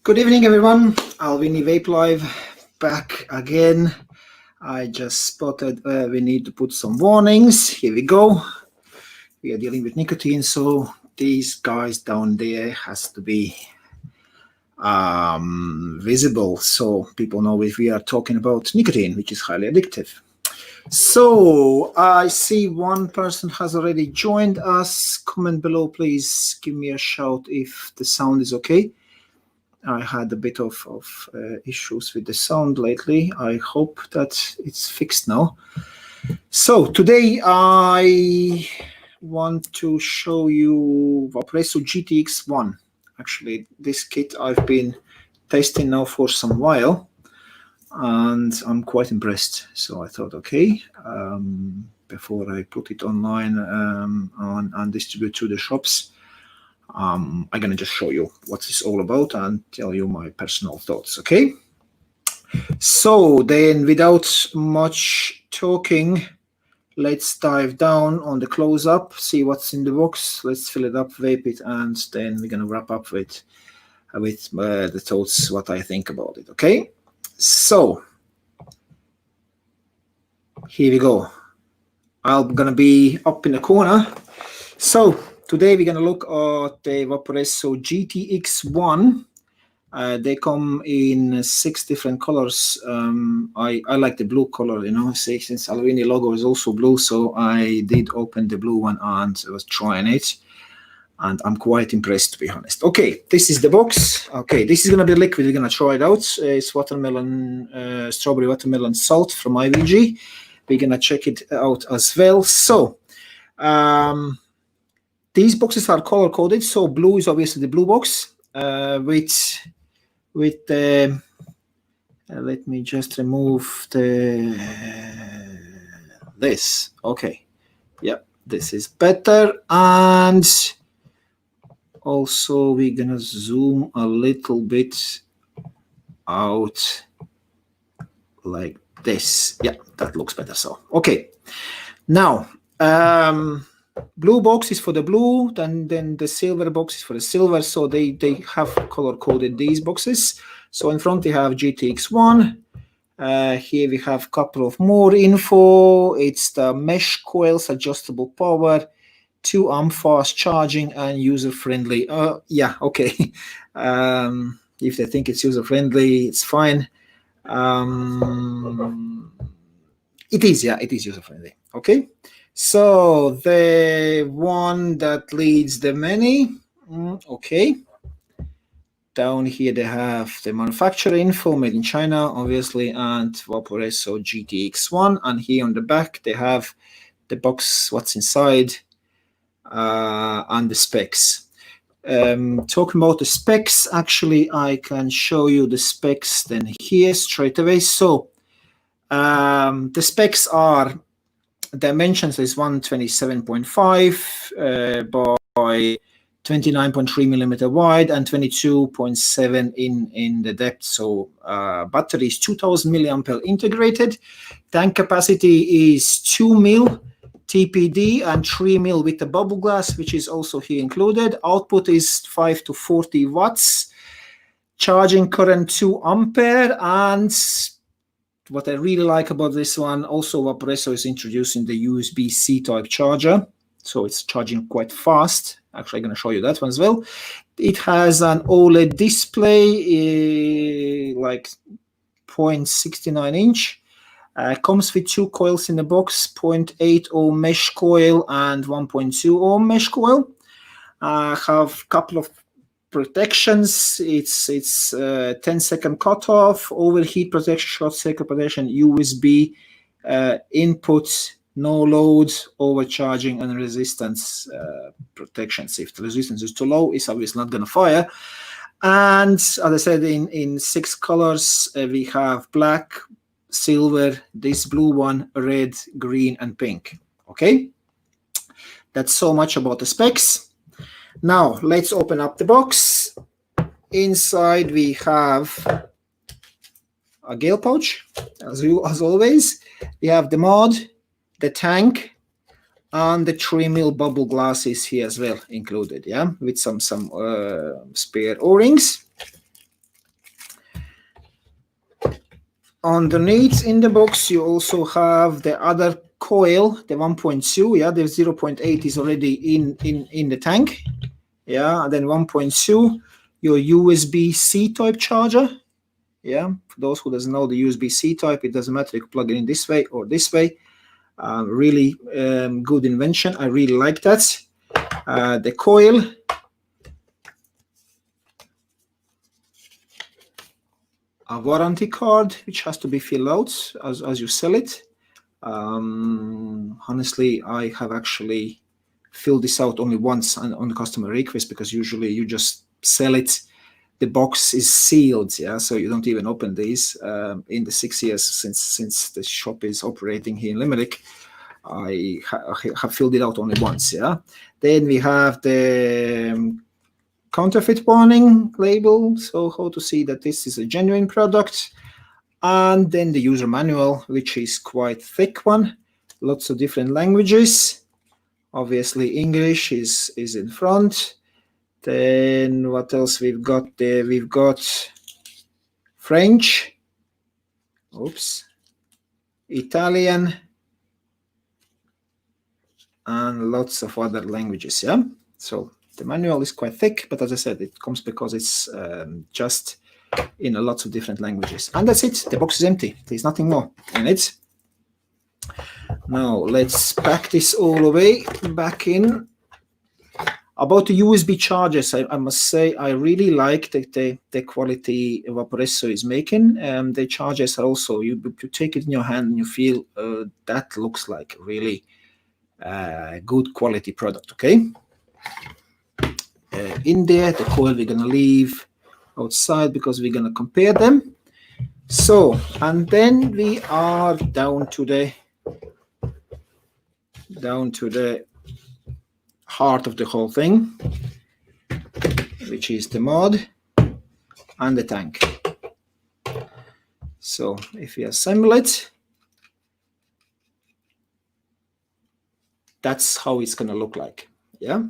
Good evening, everyone. Alvini Vape Live back again. I just spotted we need to put some warnings. Here we go. We are dealing with nicotine, so these guys down there has to be visible so people know if we are talking about nicotine, which is highly addictive. So I see one person has already joined us. Comment below, please give me a shout if the sound is okay. I had a bit of issues with the sound lately. I hope that it's fixed now. So today I want to show you Vaporesso GTX One. Actually, this kit I've been testing now for some while, and I'm quite impressed. So I thought, okay, before I put it online and distribute to the shops, I'm gonna just show you what it's all about and tell you my personal thoughts, okay? So then, without much talking, let's dive down on the close-up, see what's in the box. Let's fill it up, vape it, and then we're gonna wrap up with the thoughts, what I think about it, okay? So here we go. I'm gonna be up in the corner. So today we're going to look at the Vaporesso GTX One. They come in 6 different colors. I like the blue color, you know, since Alvini logo is also blue, so I did open the blue one and I was trying it. And I'm quite impressed, to be honest. Okay, this is the box. Okay, this is going to be liquid. We're going to try it out. It's watermelon, strawberry watermelon salt from IVG. We're going to check it out as well. So, these boxes are color coded, so blue is obviously the blue box with the. Let me just remove this. Okay, yep, this is better, and also we're gonna zoom a little bit out like this. Yeah, that looks better. So okay, now. Blue box is for the blue, then the silver box is for the silver, so they have color coded these boxes. So in front we have GTX One. Here we have a couple of more info. It's the mesh coils, adjustable power, 2 amp fast charging, and user friendly. Yeah, okay. If they think it's user friendly, it's fine. It is, yeah, it is user friendly. Okay. So the one that leads the many, okay. Down here they have the manufacturer info, made in China, obviously, and Vaporesso GTX One. And here on the back they have the box, what's inside, and the specs. Talking about the specs, actually, I can show you the specs then here straight away. So the specs are. Dimensions is 127.5 by 29.3 millimeter wide and 22.7 in the depth. So battery is 2000 milliampere integrated. Tank capacity is 2 mil TPD and 3 mil with the bubble glass, which is also here included. Output is 5 to 40 watts. Charging current 2 ampere, and what I really like about this one, also Vaporesso is introducing the USB-C type charger. So it's charging quite fast. Actually, I'm going to show you that one as well. It has an OLED display, like 0.69 inch. Comes with 2 coils in the box, 0.8 ohm mesh coil and 1.2 ohm mesh coil. Have a couple of protections. It's 10-second cutoff, overheat protection, short circuit protection, USB input, no load, overcharging, and resistance protections. If the resistance is too low, it's obviously not going to fire. And as I said, in 6 colors, we have black, silver, this blue one, red, green, and pink. Okay, that's so much about the specs. Now, let's open up the box. Inside, we have a gel pouch, as always. We have the mod, the tank, and the 3 mil bubble glass is here as well included, yeah, with some spare O-rings. Underneath in the box, you also have the other coil, the 1.2. Yeah, the 0.8 is already in the tank. Yeah, and then 1.2, your USB-C type charger. Yeah, for those who doesn't know the USB-C type, it doesn't matter, you can plug it in this way or this way. Really good invention. I really like that. The coil, a warranty card which has to be filled out as you sell it. Honestly, I have actually filled this out only once on the customer request, because usually you just sell it. The box is sealed, yeah, so you don't even open these. In the 6 years since the shop is operating here in Limerick, I have filled it out only once, yeah. Then we have the counterfeit warning label, so how to see that this is a genuine product. And then the user manual, which is quite thick one, lots of different languages. Obviously English is in front. Then what else we've got there? We've got French, Italian, and lots of other languages, yeah? So the manual is quite thick, but as I said, it comes because it's just in a lots of different languages. And that's it, the box is empty. There's nothing more in it. Now let's pack this all away back in. About the USB chargers, I must say I really like the quality Vaporesso is making. The chargers are also, you take it in your hand and you feel that looks like really good quality product, okay? In there, the coil we're gonna leave outside because we're gonna compare them. So, and then we are down to the heart of the whole thing, which is the mod and the tank. So if we assemble it, that's how it's going to look like, yeah,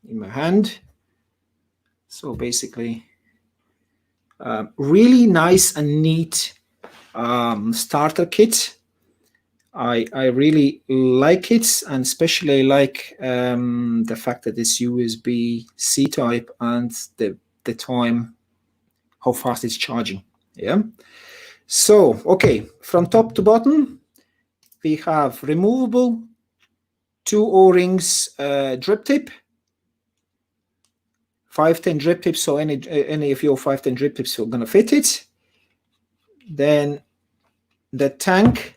in my hand. So basically really nice and neat starter kit. I really like it, and especially like the fact that it's USB-C type and the time, how fast it's charging, yeah. So, okay, from top to bottom, we have removable 2 O-rings drip tip, 510 drip tips, so any of your 510 drip tips are going to fit it. Then the tank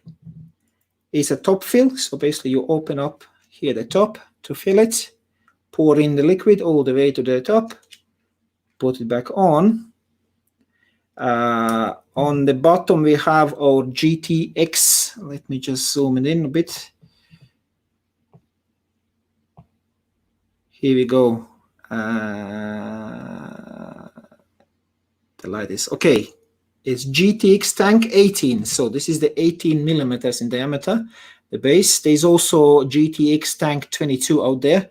is a top fill, so basically you open up here the top to fill it, pour in the liquid all the way to the top, put it back on. On the bottom we have our GTX. Let me just zoom it in a bit. Here we go. The light is okay. It's GTX tank 18. So this is the 18 millimeters in diameter, the base. There's also GTX tank 22 out there,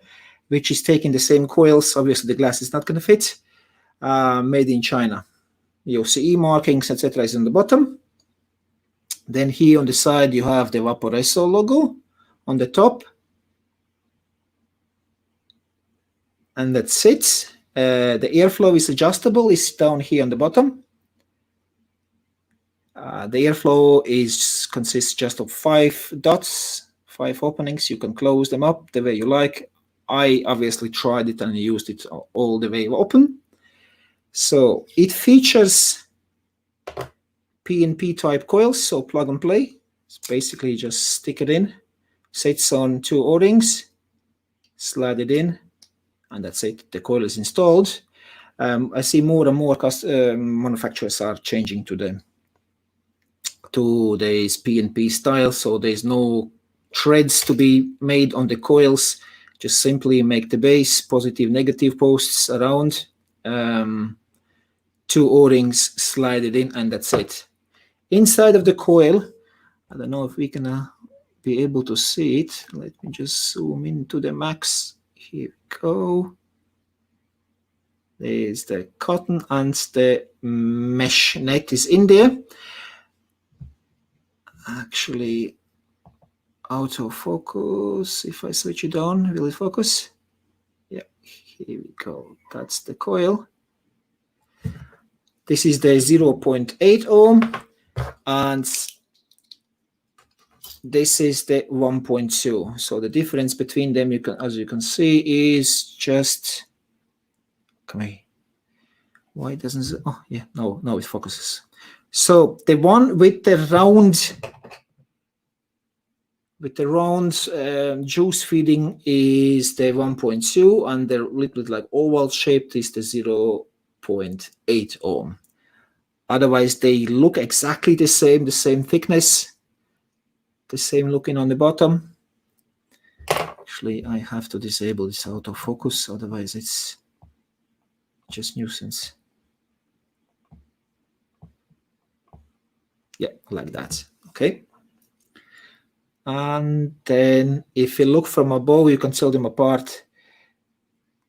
which is taking the same coils. Obviously the glass is not going to fit. Made in China. Your CE markings, etc. is on the bottom. Then here on the side you have the Vaporesso logo on the top. And that's it. The airflow is adjustable, it's down here on the bottom. The airflow consists just of 5 dots, 5 openings. You can close them up the way you like. I obviously tried it and used it all the way open. So it features P&P type coils, so plug and play. It's basically just stick it in, sits on 2 O-rings, slide it in, and that's it. The coil is installed. I see more and more manufacturers are changing to this P&P style, so there's no threads to be made on the coils. Just simply make the base, positive, negative posts around, 2 O-rings, slide it in, and that's it. Inside of the coil, I don't know if we can be able to see it. Let me just zoom into the max. Here we go. There's the cotton and the mesh net is in there. actually autofocus. If I switch it on, will it focus? Yeah, here we go. That's the coil. This is the 0.8 ohm, and this is the 1.2. So the difference between them, as you can see, is just, come here. Why doesn't it? Oh yeah, no, it focuses. So the one with the round juice feeding is the 1.2, and the little bit like oval shaped is the 0.8 ohm. Otherwise, they look exactly the same thickness, the same looking on the bottom. Actually, I have to disable this autofocus, otherwise it's just nuisance. Yeah, like that. Okay. And then if you look from above, you can tell them apart.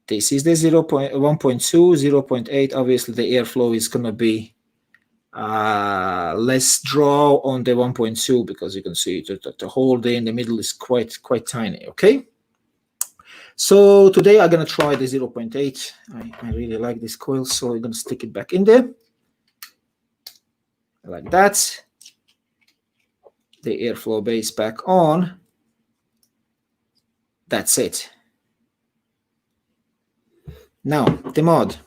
This is the 1.2, 0.8. Obviously, the airflow is going to be less draw on the 1.2 because you can see that the hole there in the middle is quite tiny. Okay. So today I'm going to try the 0.8. I really like this coil, so I'm going to stick it back in there like that. The airflow base back on. That's it. Now the mod.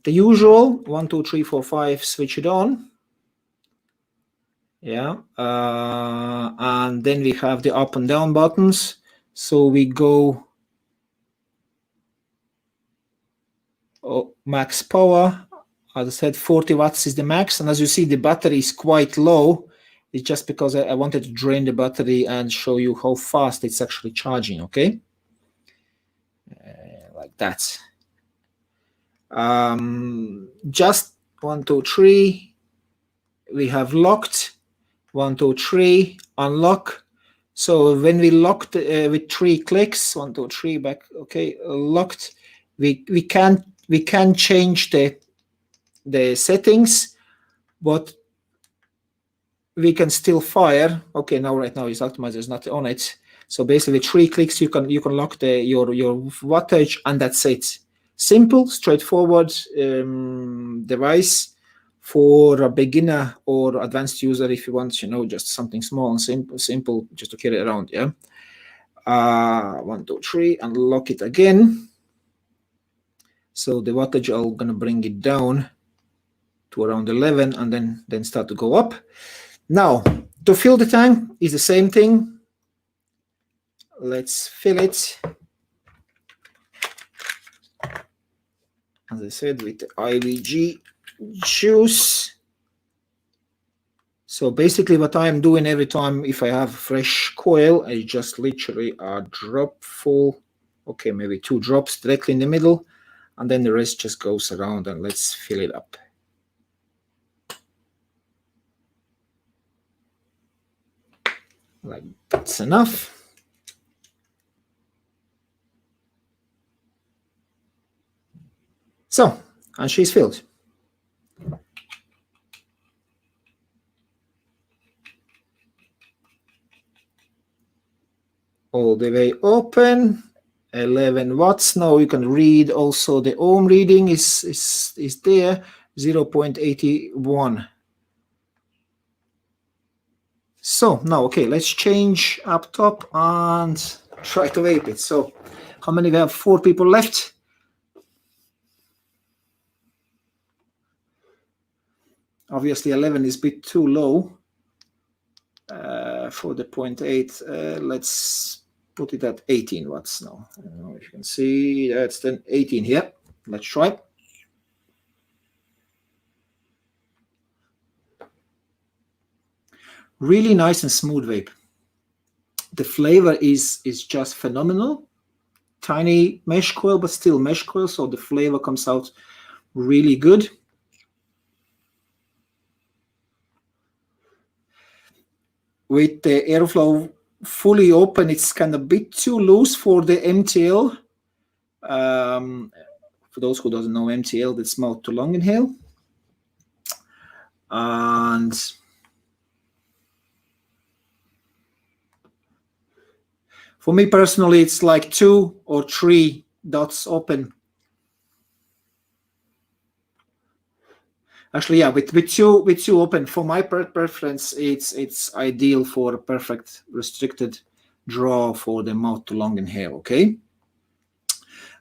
The usual 1, 2, 3, 4, 5. Switch it on. Yeah, and then we have the up and down buttons. So we go max power. As I said, 40 watts is the max, and as you see, the battery is quite low. It's just because I wanted to drain the battery and show you how fast it's actually charging. Okay, like that. Just 1, 2, 3. We have locked. 1, 2, 3. Unlock. So when we locked with 3 clicks, 1, 2, 3 back. Okay, locked. We can change the settings, but we can still fire. Okay, right now it's optimized, it's not on it. So basically 3 clicks, you can lock your wattage, and that's it. Simple, straightforward device for a beginner or advanced user if you want, just something small and simple just to carry around. Yeah. 1, 2, 3, and lock it again. So the wattage, I'm gonna bring it down to around 11, and then start to go up. Now, to fill the tank is the same thing. Let's fill it. As I said, with the IVG juice. So basically what I'm doing every time if I have fresh coil, I just literally a drop full, okay, maybe 2 drops directly in the middle, and then the rest just goes around, and let's fill it up. Like that's enough. So, and she's filled. All the way open, 11 watts. Now you can read also the ohm reading is there, 0.81. So now, okay, let's change up top and try to vape it. So how many we have? 4 people left. Obviously 11 is a bit too low for the 0.8. Let's put it at 18 watts now. I don't know if you can see, that's then 18 here. Let's try. Really nice and smooth vape. The flavor is just phenomenal. Tiny mesh coil, but still mesh coil, so the flavor comes out really good. With the airflow fully open, it's kind of a bit too loose for the MTL. For those who doesn't know MTL, that's mouth to lung inhale. And For me personally, it's like 2 or 3 dots open. Actually, yeah, with two open, for my preference, it's ideal for a perfect restricted draw for the mouth to long inhale. Okay.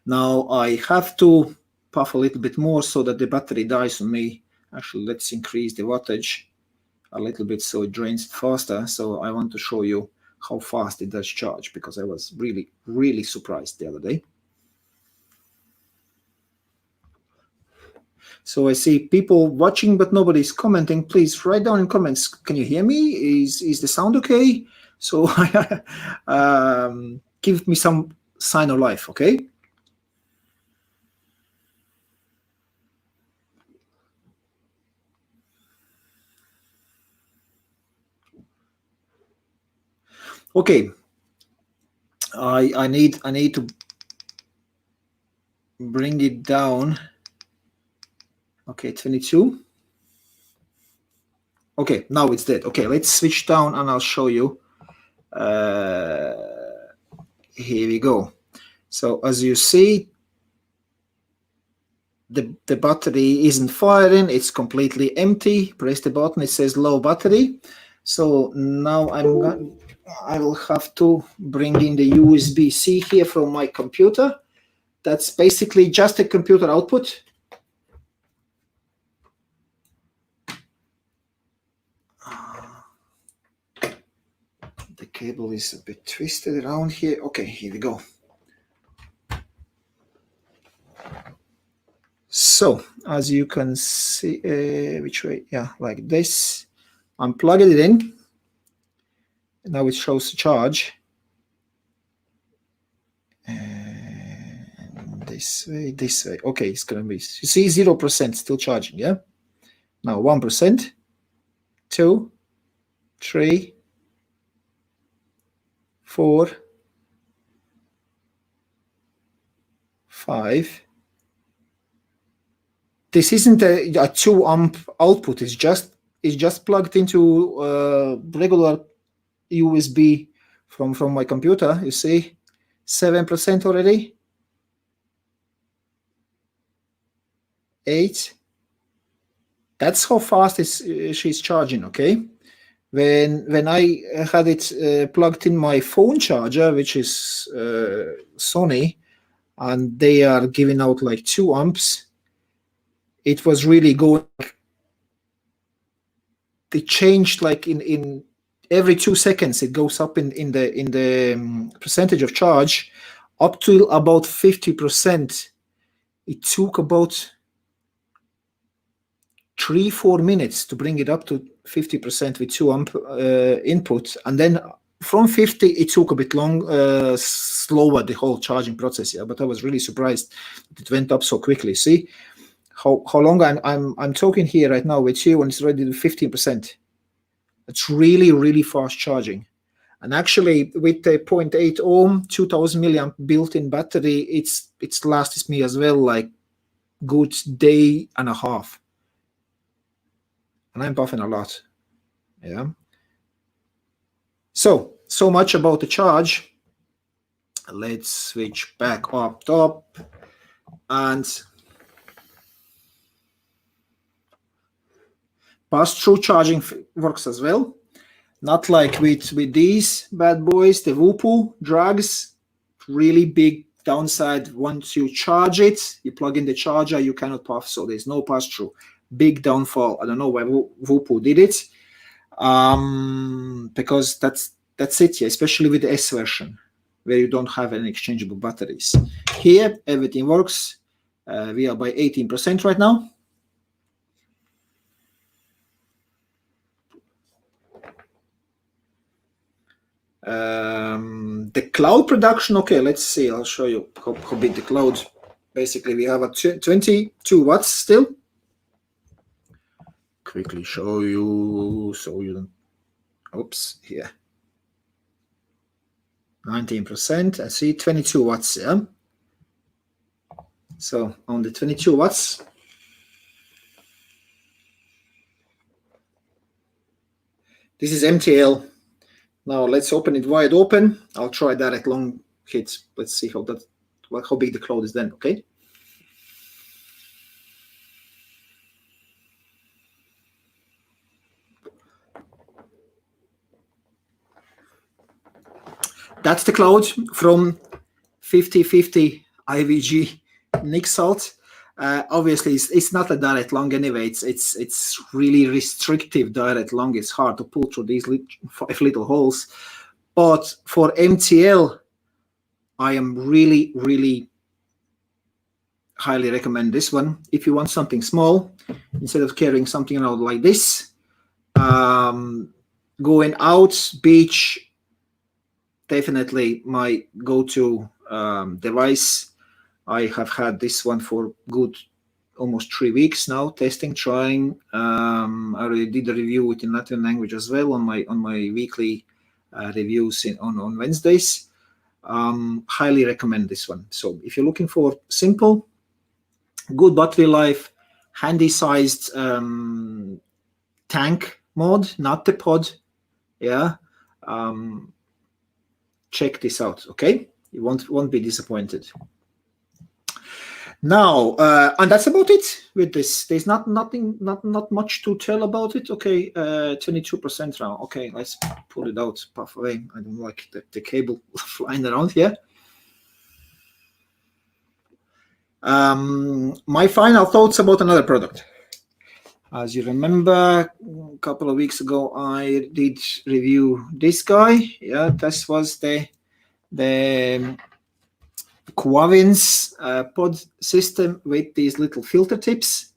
Now I have to puff a little bit more so that the battery dies on me. Actually, let's increase the wattage a little bit so it drains faster. So I want to show you how fast it does charge, because I was really surprised the other day. So I see people watching, but nobody's commenting. Please write down in comments. Can you hear me? Is the sound okay? So give me some sign of life, okay? Okay. I need to bring it down. Okay, 22. Okay, now it's dead. Okay, let's switch down and I'll show you. Here we go. So as you see, the battery isn't firing. It's completely empty. Press the button. It says low battery. So now I will have to bring in the USB-C here from my computer. That's basically just a computer output. The cable is a bit twisted around here. Okay, here we go. So as you can see, which way? Yeah, like this. I'm plugging it in. Now it shows charge. And this way. Okay, it's gonna be. You see, 0% still charging. Yeah. Now 1%, 2, 3, 4, 5. This isn't a 2 amp output. It's just plugged into regular USB from my computer. You see, 7% already. 8. That's how fast she's charging. Okay. When I had it plugged in my phone charger, which is Sony, and they are giving out like 2 amps, it was really going. They changed like in every 2 seconds. It goes up in the percentage of charge up to about 50%. It took about 3-4 minutes to bring it up to 50% with 2 amp input, and then from 50 it took a bit slower, the whole charging process. Yeah, but I was really surprised that it went up so quickly. See how long I'm talking here right now with you, and it's already 15%. It's really fast charging. And actually with the 0.8 ohm 2000 milliamp built-in battery, it's lasted me as well like good day and a half. And I'm puffing a lot. Yeah. So much about the charge. Let's switch back up top, and pass-through charging works as well. Not like with these bad boys, the Vape drags. Really big downside. Once you charge it, you plug in the charger, you cannot puff, so there's no pass-through. Big downfall. I don't know why Vape did it, because that's it. Yeah, especially with the S version, where you don't have any exchangeable batteries. Here, everything works. We are by 18% right now. The cloud production. Okay, let's see. I'll show you how big the cloud. Basically, we have a 22 watts still. Quickly show you so you don't. Oops, here. 19%. I see 22 watts. Yeah. So on the 22 watts, this is MTL. Now let's open it wide open. I'll try direct long hit. Let's see how big the cloud is then. Okay. That's the cloud from 50/50 IVG Nick Salt. Obviously, it's not a direct long anyway. It's really restrictive direct long. It's hard to pull through these 5 little holes. But for MTL, I am really highly recommend this one. If you want something small, instead of carrying something around like this, going out, beach, definitely my go-to device. I have had this one for good almost 3 weeks now, testing, trying. I already did a review in Latvian language as well on my weekly reviews on Wednesdays. Highly recommend this one. So if you're looking for simple, good battery life, handy sized tank mode, not the pod, yeah. Check this out, okay? You won't be disappointed. Now, and that's about it with this. There's not much to tell about it. Okay, 22% now. Okay, let's pull it out, puff away. I don't like the cable flying around here. My final thoughts about another product. As you remember, a couple of weeks ago, I did review this guy. Yeah, this was the Quavins pod system with these little filter tips.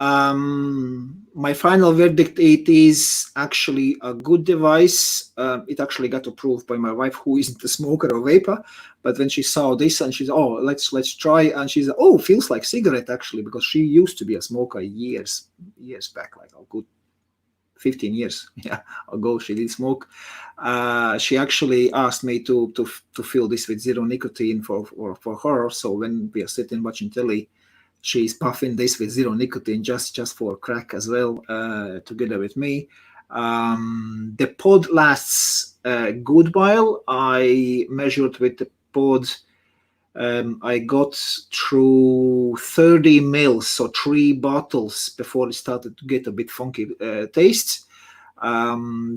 My final verdict, it is actually a good device. It actually got approved by my wife, who isn't a smoker or vapor, but when she saw this and she's, oh, let's try, and she's, oh, feels like cigarette actually, because she used to be a smoker years back, like a good 15 years ago she did smoke. She actually asked me to fill this with zero nicotine for her. So when we are sitting watching telly, she's puffing this with zero nicotine just for a crack as well, together with me. The pod lasts a good while. I measured with the pod. I got through 30 mils, so 3 bottles before it started to get a bit funky taste.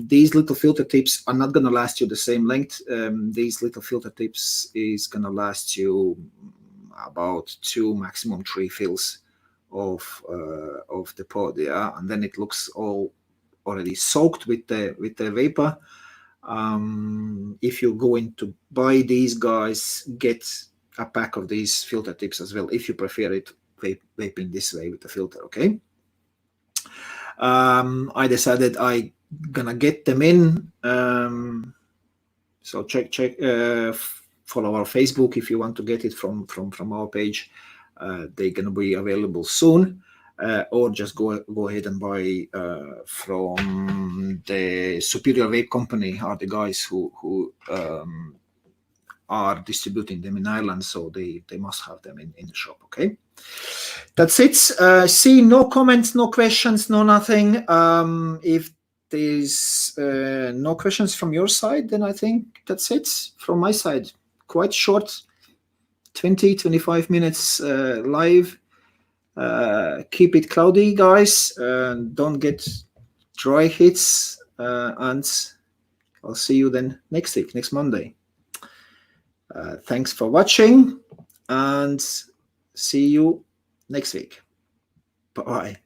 These little filter tips are not going to last you the same length. These little filter tips is going to last you about 2, maximum 3 fills of the pod, yeah, and then it looks all already soaked with the vapor. If you're going to buy these guys, get a pack of these filter tips as well, if you prefer it vaping this way with the filter, okay? I decided I gonna get them in. So check follow our Facebook if you want to get it from our page. They're gonna be available soon, or just go ahead and buy from the Superior Vape Company, are the guys who are distributing them in Ireland, so they must have them in the shop, okay? That's it. See, no comments, no questions, no nothing. If there's no questions from your side, then I think that's it from my side. Quite short, 20-25 minutes live. Keep it cloudy, guys. Don't get dry hits, and I'll see you then next week, next Monday. Thanks for watching, and see you next week. Bye.